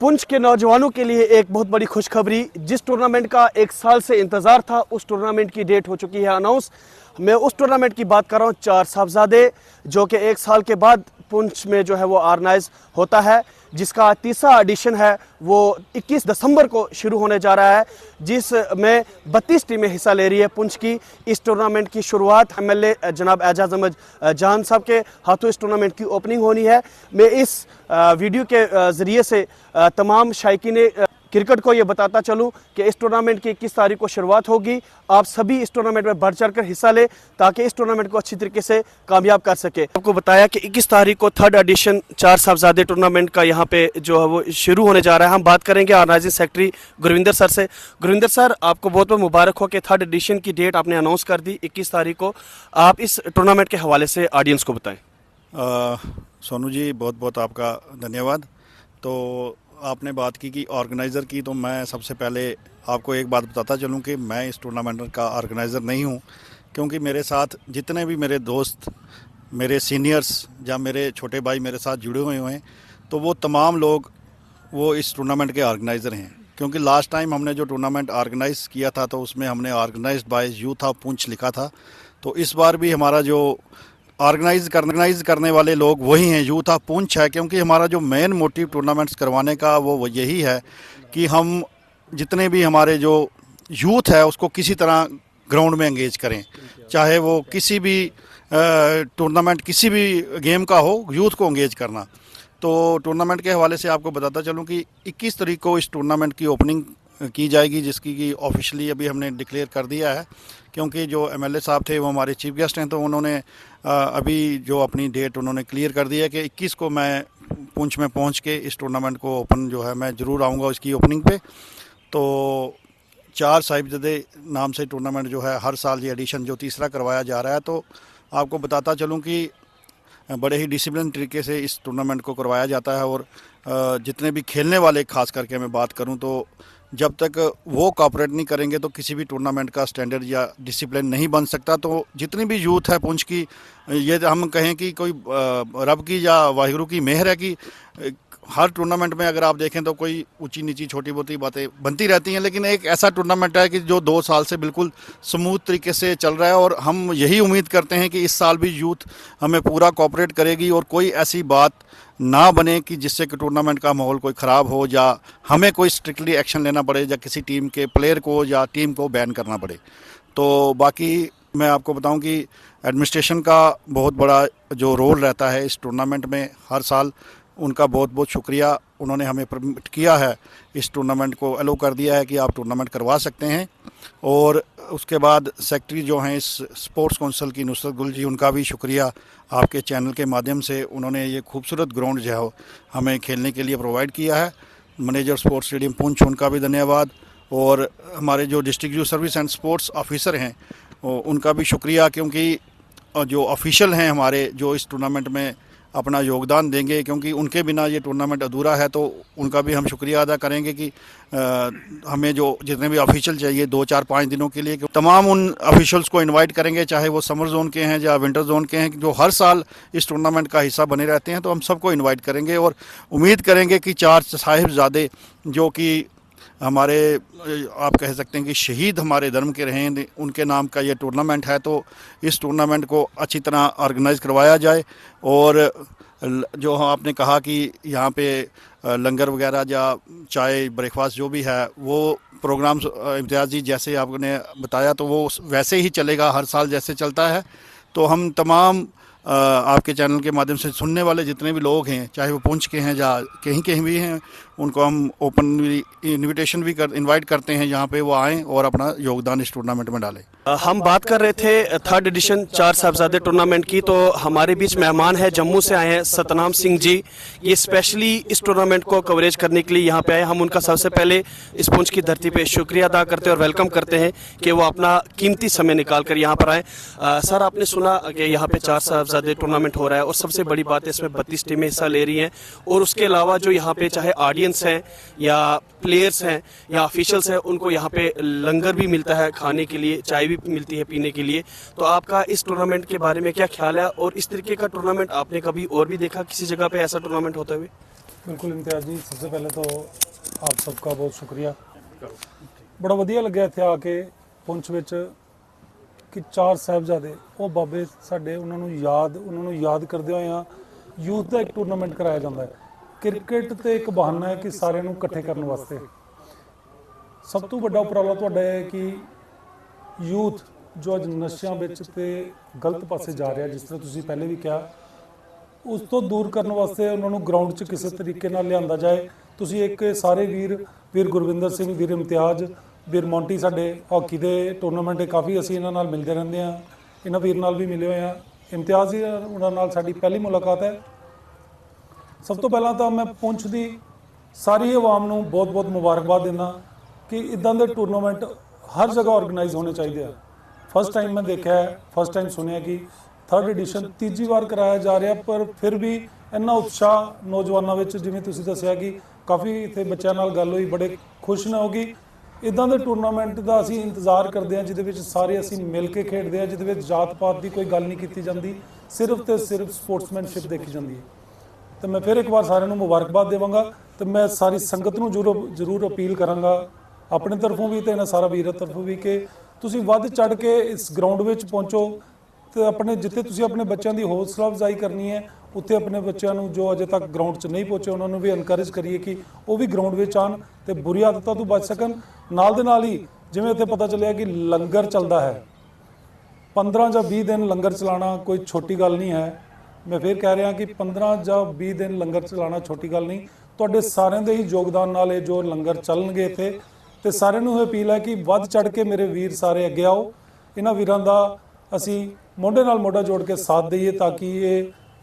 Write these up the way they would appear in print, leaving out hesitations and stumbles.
पुंछ के नौजवानों के लिए एक बहुत बड़ी खुशखबरी। जिस टूर्नामेंट का एक साल से इंतज़ार था, उस टूर्नामेंट की डेट हो चुकी है अनाउंस। मैं उस टूर्नामेंट की बात कर रहा हूँ, चार साहबजादे, जो कि एक साल के बाद पुंछ में जो है वो ऑर्गेनाइज होता है, जिसका तीसरा एडिशन है वो 21 दिसंबर को शुरू होने जा रहा है, जिसमें 32 टीमें हिस्सा ले रही है पुंछ की। इस टूर्नामेंट की शुरुआत एमएलए जनाब एजाज अहमद जान साहब के हाथों इस टूर्नामेंट की ओपनिंग होनी है। मैं इस वीडियो के ज़रिए से तमाम शायकीन क्रिकेट को ये बताता चलूं कि इस टूर्नामेंट की 21 तारीख को शुरुआत होगी। आप सभी इस टूर्नामेंट में बढ़ चढ़ कर हिस्सा लें ताकि इस टूर्नामेंट को अच्छी तरीके से कामयाब कर सके। आपको बताया कि 21 तारीख को थर्ड एडिशन चार साहबजादे टूर्नामेंट का यहाँ पे जो है वो शुरू होने जा रहा है। हम बात करेंगे ऑर्गेनाइजिंग सेक्रेटरी गुरविंदर सर से। गुरविंदर सर, आपको बहुत बहुत मुबारक हो कि थर्ड एडिशन की डेट आपने अनाउंस कर दी 21 तारीख को। आप इस टूर्नामेंट के हवाले से ऑडियंस को बताएँ। सोनू जी, बहुत बहुत आपका धन्यवाद। तो आपने बात की कि ऑर्गेनाइज़र की, तो मैं सबसे पहले आपको एक बात बताता चलूं कि मैं इस टूर्नामेंट का ऑर्गेनाइज़र नहीं हूं, क्योंकि मेरे साथ जितने भी मेरे दोस्त, मेरे सीनियर्स या मेरे छोटे भाई मेरे साथ जुड़े हुए हैं, तो वो तमाम लोग वो इस टूर्नामेंट के ऑर्गेनाइज़र हैं। क्योंकि लास्ट टाइम हमने जो टूर्नामेंट ऑर्गेनाइज़ किया था तो उसमें हमने organized by youth of Poonch लिखा था। तो इस बार भी हमारा जो ऑर्गेनाइज करने वाले लोग वही हैं, यूथ ऑफ पुंछ है। क्योंकि हमारा जो मेन मोटिव टूर्नामेंट्स करवाने का वो यही है कि हम जितने भी हमारे जो यूथ है उसको किसी तरह ग्राउंड में एंगेज करें, चाहे वो किसी भी टूर्नामेंट किसी भी गेम का हो, यूथ को एंगेज करना। तो टूर्नामेंट के हवाले से आपको बताता चलूँ कि 21 तारीख को इस टूर्नामेंट की ओपनिंग की जाएगी, जिसकी कि ऑफिशियली अभी हमने डिक्लेयर कर दिया है। क्योंकि जो एमएलए साहब थे वो हमारे चीफ गेस्ट हैं, तो उन्होंने अभी जो अपनी डेट उन्होंने क्लियर कर दी है कि 21 को मैं पुंछ में पहुंच के इस टूर्नामेंट को ओपन जो है मैं ज़रूर आऊँगा इसकी ओपनिंग पे। तो चार साहिबजादे नाम से टूर्नामेंट जो है हर साल ये एडिशन जो तीसरा करवाया जा रहा है। तो आपको बताता चलूँ कि बड़े ही डिसिप्लिन तरीके से इस टूर्नामेंट को करवाया जाता है। और जितने भी खेलने वाले, खास करके मैं बात करूं, तो जब तक वो कोऑपरेट नहीं करेंगे तो किसी भी टूर्नामेंट का स्टैंडर्ड या डिसिप्लिन नहीं बन सकता। तो जितनी भी यूथ है पुंछ की, ये हम कहें कि कोई रब की या वाहिगुरु की मेहर है कि हर टूर्नामेंट में अगर आप देखें तो कोई ऊंची नीची छोटी मोटी बातें बनती रहती हैं, लेकिन एक ऐसा टूर्नामेंट है कि जो 2 साल से बिल्कुल स्मूथ तरीके से चल रहा है। और हम यही उम्मीद करते हैं कि इस साल भी यूथ हमें पूरा कोऑपरेट करेगी और कोई ऐसी बात ना बने कि जिससे कि टूर्नामेंट का माहौल कोई ख़राब हो या हमें कोई स्ट्रिक्टली एक्शन लेना पड़े या किसी टीम के प्लेयर को या टीम को बैन करना पड़े। तो बाकी मैं आपको बताऊं कि एडमिनिस्ट्रेशन का बहुत बड़ा जो रोल रहता है इस टूर्नामेंट में हर साल, उनका बहुत बहुत शुक्रिया। उन्होंने हमें परमिट किया है, इस टूर्नामेंट को अलो कर दिया है कि आप टूर्नामेंट करवा सकते हैं। और उसके बाद सेक्रेटरी जो हैं इस स्पोर्ट्स काउंसिल की, नुसरत गुल जी, उनका भी शुक्रिया। आपके चैनल के माध्यम से उन्होंने ये खूबसूरत ग्राउंड जो है हमें खेलने के लिए प्रोवाइड किया है। मैनेजर स्पोर्ट्स स्टेडियम पुंछ, उनका भी धन्यवाद। और हमारे जो district youth service and sports officer हैं उनका भी शुक्रिया, क्योंकि जो ऑफिशियल हैं हमारे जो इस टूर्नामेंट में अपना योगदान देंगे, क्योंकि उनके बिना ये टूर्नामेंट अधूरा है। तो उनका भी हम शुक्रिया अदा करेंगे कि हमें जो जितने भी ऑफिशियल चाहिए 2, 4, 5 दिनों के लिए, तमाम उन ऑफिशियल्स को इनवाइट करेंगे, चाहे वो समर जोन के हैं या विंटर जोन के हैं, जो हर साल इस टूर्नामेंट का हिस्सा बने रहते हैं। तो हम सबको इन्वाइट करेंगे और उम्मीद करेंगे कि चार साहिबजादे जो कि हमारे, आप कह सकते हैं कि शहीद हमारे धर्म के रहे, उनके नाम का ये टूर्नामेंट है। तो इस टूर्नामेंट को अच्छी तरह ऑर्गेनाइज करवाया जाए। और जो आपने कहा कि यहाँ पे लंगर वगैरह या चाय ब्रेकफास्ट जो भी है वो प्रोग्राम्स, इम्तियाज़ जी जैसे आपने बताया, तो वो वैसे ही चलेगा हर साल जैसे चलता है। तो हम तमाम आपके चैनल के माध्यम से सुनने वाले जितने भी लोग हैं, चाहे वो पुंछ के हैं या कहीं कहीं भी हैं, उनको हम ओपन इनविटेशन भी इनवाइट करते हैं यहाँ पे वो आएँ और अपना योगदान इस टूर्नामेंट में डालें। हम बात कर रहे थे थर्ड एडिशन चार साहबजादे टूर्नामेंट की। तो हमारे बीच मेहमान है, जम्मू से आए हैं सतनाम सिंह जी। ये स्पेशली इस टूर्नामेंट को कवरेज करने के लिए यहाँ पे आए। हम उनका सबसे पहले इस पुंछ की धरती पे शुक्रिया अदा करते हैं और वेलकम करते हैं कि वो अपना कीमती समय निकाल कर यहाँ पर आए। सर, आपने सुना कि यहाँ पे चार साहबजादे टूर्नामेंट हो रहा है और सबसे बड़ी बात है इसमें 32 टीमें हिस्सा ले रही हैं। और उसके अलावा जो यहाँ पे चाहे ऑडियंस हैं या प्लेयर्स हैं या ऑफिशियल्स हैं, उनको यहाँ पे लंगर भी मिलता है खाने के लिए, चाय भी मिलती है पीने के लिए। तो आपका इस टूर्नामेंट के बारे में क्या ख्याल है और इस तरीके का टूर्नामेंट आपने कभी और भी देखा किसी जगह पे ऐसा टूर्नामेंट होते हुए? बिल्कुल इम्तियाज़ जी, सबसे पहले तो आप सबका बहुत शुक्रिया। बड़ा वधिया लग्या इत्थे आके पुंछ विच कि 4 साहिबजादे वो बाबे साडे उन्होंने याद करदे होए यूथ का एक टूरनामेंट कराया जाता है। क्रिकेट तो एक बहाना है कि सारे नूं इकट्ठे करने वास्ते। सब तो वड्डा उपराला तुहाडा है कि यूथ जो अज नशियां विच ते गलत पासे जा रहा, जिस तरह तुसीं पहले भी कहा, उस तो दूर करने वास्ते उन्होंने ग्राउंड 'च किसी तरीके नाल लिआंदा जाए। तुसीं एक सारे वीर गुरविंदर सिंह, वीर इम्तियाज़, वीर मोंटी, साडे हॉकी के टूरनामेंट काफ़ी असीं इन्हां नाल मिलते रहंदे हां, इन्हां वीर नाल भी मिले हुए हैं। इम्तियाज़ जी उन्हां नाल साडी पहली मुलाकात है। सब तो पहला तो मैं पुंछ दी सारी अवाम नूं बहुत बहुत मुबारकबाद दिंदा कि इदां दे टूरनामेंट हर जगह ऑर्गेनाइज होने चाहिए। फर्स्ट टाइम मैं देखा है, फर्स्ट टाइम सुनिया कि 3rd एडिशन तीजी बार कराया जा रहा, पर फिर भी इन्ना उत्साह नौजवानों में, जिवें तुसीं दस्सिया कि काफ़ी इत्थे बच्चों नाल गल हुई, बड़े खुश ने होगी। इदां दे टूरनामेंट का असीं इंतजार करते हैं जिहदे विच सारे असीं मिल के खेडदे हैं, जिहदे विच जात पात की कोई गल नहीं की जाती, सिर्फ तो सिर्फ स्पोर्ट्समैनशिप देखी जाती है। तो मैं फिर एक बार सारिਆਂ ਨੂੰ मुबारकबाद देवांगा। तो मैं सारी संगत ਨੂੰ जरूर अपील करांगा अपने तरफों भी तो इन्हां सारा वीर तरफों भी कि तुसीं वध चढ़ के इस ग्राउंड विच पहुंचो तो अपने जिथे तुसीं अपने बच्चों की हौसला अफजाई करनी है, उत्थे अपने बच्चों को जो अजे तक ग्राउंड च नहीं पहुंचे उन्होंने भी इनकरेज करिए कि वो भी ग्राउंड विच आन ते बुरी आदतों तो बच सकन। नाल दे नाल ही जिवें इत्थे पता चलिया कि लंगर चलता है, 15 ਜਾਂ 20 दिन लंगर चलाना कोई छोटी गल नहीं है। मैं फिर कह रहा कि 15 ਜਾਂ 20 दिन लंगर चलाना छोटी गल नहीं, तुहाडे सारिਆਂ ਦੇ ही योगदान नाल ये जो लंगर चलणगे इत्थे। ते सारिਆਂ ਨੂੰ अपील है कि वध चढ़ के मेरे वीर सारे अगे आओ, इन्हां वीरां दा असीं मोढे नाल मोढा जोड़ के साथ दईए ताकि ये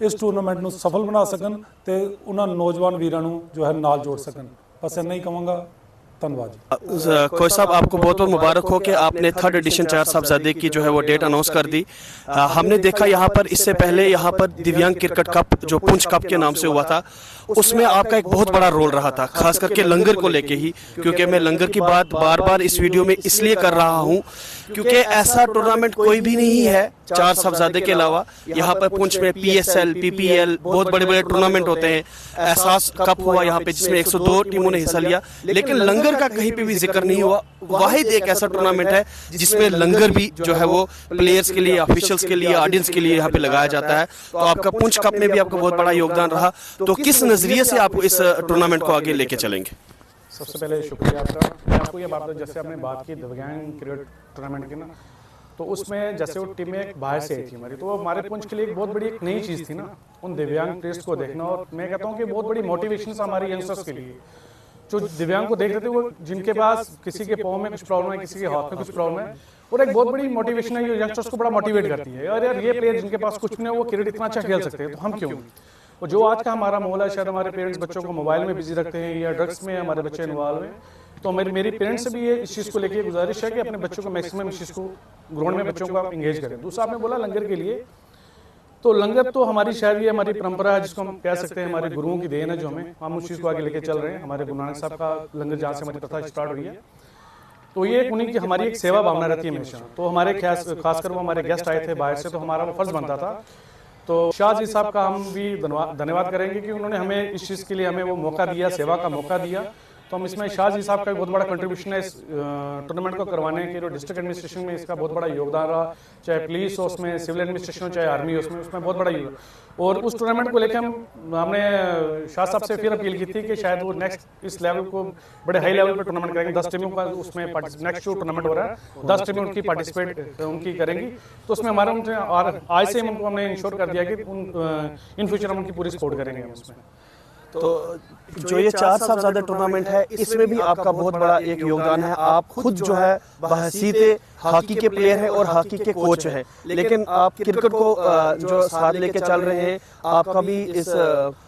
इस टूरनामेंट ਨੂੰ सफल बना सकन ते उन्हां नौजवान वीरां ਨੂੰ जो है नाल जोड़ सकन। बस इन्ना ही कहांगा। धन्यवाद। कोई साहब, आपको बहुत बहुत मुबारक हो कि आपने 3rd एडिशन 4 साहबजादे की जो है वो डेट अनाउंस कर दी। हमने देखा यहाँ पर इससे पहले यहाँ पर दिव्यांग क्रिकेट कप जो पुंछ कप के नाम से हुआ था, उसमें आपका एक बहुत बड़ा रोल रहा था, खास करके लंगर को लेके ही, क्योंकि मैं लंगर की बात बार बार इस वीडियो में इसलिए कर रहा हूँ क्योंकि ऐसा टूर्नामेंट कोई भी नहीं है 4 साहबजादे के अलावा। यहाँ पर पुंछ में PSL, PPL बहुत बड़े बड़े टूर्नामेंट होते हैं। एहसास कप हुआ यहाँ पे जिसमें 102 टीमों ने हिस्सा लिया, लेकिन लंगर का कहीं पे भी जिक्र नहीं हुआ। वाहिद एक ऐसा टूर्नामेंट है जिसमें लंगर भी जो है वो प्लेयर्स के लिए, ऑफिशियल्स के लिए, ऑडियंस के लिए यहाँ पे लगाया जाता है। तो आपका पुंछ कप में भी आपका बहुत बड़ा योगदान रहा। तो किस नजरिए से आप इस टूर्नामेंट को आगे लेके चलेंगे? सबसे पहले शुक्रिया आपका। मैं आपको ये बात, जैसे आपने बात की दिव्यांग क्रिकेट टूर्नामेंट की ना, तो उसमें जैसे वो टीमें एक बाहर से आई थी हमारी, तो वो हमारे पुंछ के लिए एक बहुत बड़ी एक नई चीज़ थी ना, उन दिव्यांग प्लेयर्स को देखना। और मैं कहता हूँ कि बहुत बड़ी मोटिवेशन हमारे यंगस्टर्स के लिए, जो दिव्यांग को देख रहे थे, वो जिनके पास किसी के पाँव में कुछ प्रॉब्लम है, किसी के हाथ में कुछ प्रॉब्लम है, और एक बहुत बड़ी मोटिवेशन है, ये यंगस्टर्स को बड़ा मोटिवेट करती है। यार ये प्लेयर जिनके पास कुछ नहीं है वो क्रिकेट इतना अच्छा खेल सकते हैं, तो हम क्यों नहीं। और जो आज का हमारा माहौल है, शायद हमारे पेरेंट्स बच्चों को मोबाइल में बिजी रखते हैं या ड्रग्स में हमारे बच्चे इन्वॉल्व हैं। तो मेरी पेरेंट्स से भी ये इस चीज़ को लेकर गुजारिश है कि अपने बच्चों को मैक्सिमम इस चीज़ को ग्राउंड में बच्चों को आप इंगेज करें। दूसरा आपने बोला लंगर के लिए, तो लंगर तो हमारी शायद ये हमारी परंपरा है, जिसको हम कह सकते हैं हमारे गुरुओं की देन है, जो हम उस चीज़ को आगे लेके चल रहे हैं। हमारे गुरु नानक साहब का लंगर जहाँ से हमारी प्रथा स्टार्ट हुई है, तो ये उन्हीं की हमारी एक सेवा भावना रहती है हमेशा। तो हमारे खासकर वो हमारे गेस्ट आए थे बाहर से, तो हमारा वो फर्ज बनता था। तो शाह जी साहब का हम भी धन्यवाद करेंगे कि उन्होंने हमें इस चीज़ के लिए हमें वो मौका दिया, सेवा का मौका दिया। तो हम इसमें शाह जी साहब का बहुत बड़ा कंट्रीब्यूशन है इस टूर्नामेंट को करवाने के। जो डिस्ट्रिक्ट एडमिनिस्ट्रेशन में इसका बहुत बड़ा योगदान रहा, चाहे पुलिस हो उसमें, सिविल एडमिनिस्ट्रेशन हो, चाहे आर्मी हो उसमें बहुत बड़ा योगदान। और उस टूर्नामेंट को लेकर हमने शाह साहब से फिर अपील की थी कि शायद वो नेक्स्ट इस लेवल को बड़े हाई लेवल पर टूर्नामेंट करेंगे। 10 टीमों का उसमें नेक्स्ट जो टूर्नामेंट हो रहा है 10 टीमें उनकी पार्टिसिपेट उनकी करेंगी। तो उसमें हमारा उनसे और आज से उनको हमने इंश्योर कर दिया कि इन फ्यूचर हम उनकी पूरी सपोर्ट करेंगे उसमें। तो जो ये 4 साहबजादा टूर्नामेंट है, इसमें भी आपका बहुत बड़ा एक योगदान है। आप खुद जो है बहसीते हॉकी के प्लेयर हैं और हॉकी के कोच हैं, लेकिन आप क्रिकेट को जो साथ लेके चल रहे हैं, आपका भी इस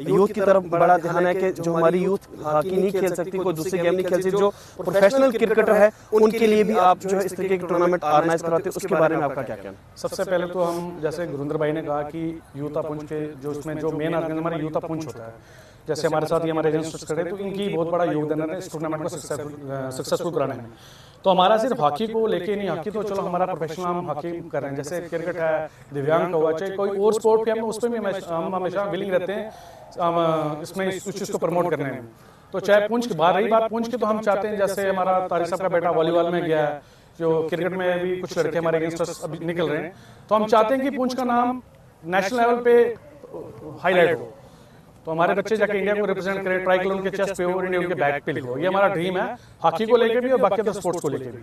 यूथ की तरफ बड़ा ध्यान है कि जो हमारी यूथ हॉकी नहीं खेल सकती, कोई दूसरी गेम नहीं खेल सकती, जो प्रोफेशनल क्रिकेटर है उनके लिए भी आप जो है इस तरीके के टूर्नामेंट ऑर्गेनाइज कराते हैं, उसके बारे में आपका क्या कहना? सबसे पहले तो हम, जैसे गुरिंदर भाई ने कहा कि यूथा पुंछ के जो उसमें जो मेन ऑर्गेनाइजर हमारा यूथा पुंछ होता है, जैसे हमारे साथ ये हमारे एजेंट्स कर रहे हैं, तो इनकी बहुत बड़ा योगदान है इस टूर्नामेंट को सक्सेसफुल कराने में। तो हमारा सिर्फ हॉकी को लेके नहीं, हॉकी तो चलो हमारा प्रोफेशनल हम हॉकी कर रहे हैं, जैसे क्रिकेट है, दिव्यांग का हुआ, चाहे कोई और स्पोर्ट भी हम उस पर भी हम हमेशा विलिंग रहते हैं इसमें इस चीज़ को प्रमोट करने में। तो चाहे पुंछ की बात रही, बात पुंछ की, तो हम चाहते हैं जैसे हमारा तारिक साहब का बेटा वॉलीबॉल में गया है, जो क्रिकेट में भी कुछ लड़के हमारे अगेंस्ट अभी निकल रहे हैं, तो हम चाहते हैं कि पुंछ का नाम नेशनल लेवल पे हाईलाइट हो, तो हमारे बच्चे जाके इंडिया को रिप्रेजेंट करें, ट्राई कलर उनके चेस्ट पे हो और इंडिया उनके बैक पे लिखो। ये हमारा ड्रीम है हॉकी को लेके भी और बाकी अदर स्पोर्ट्स को लेके भी।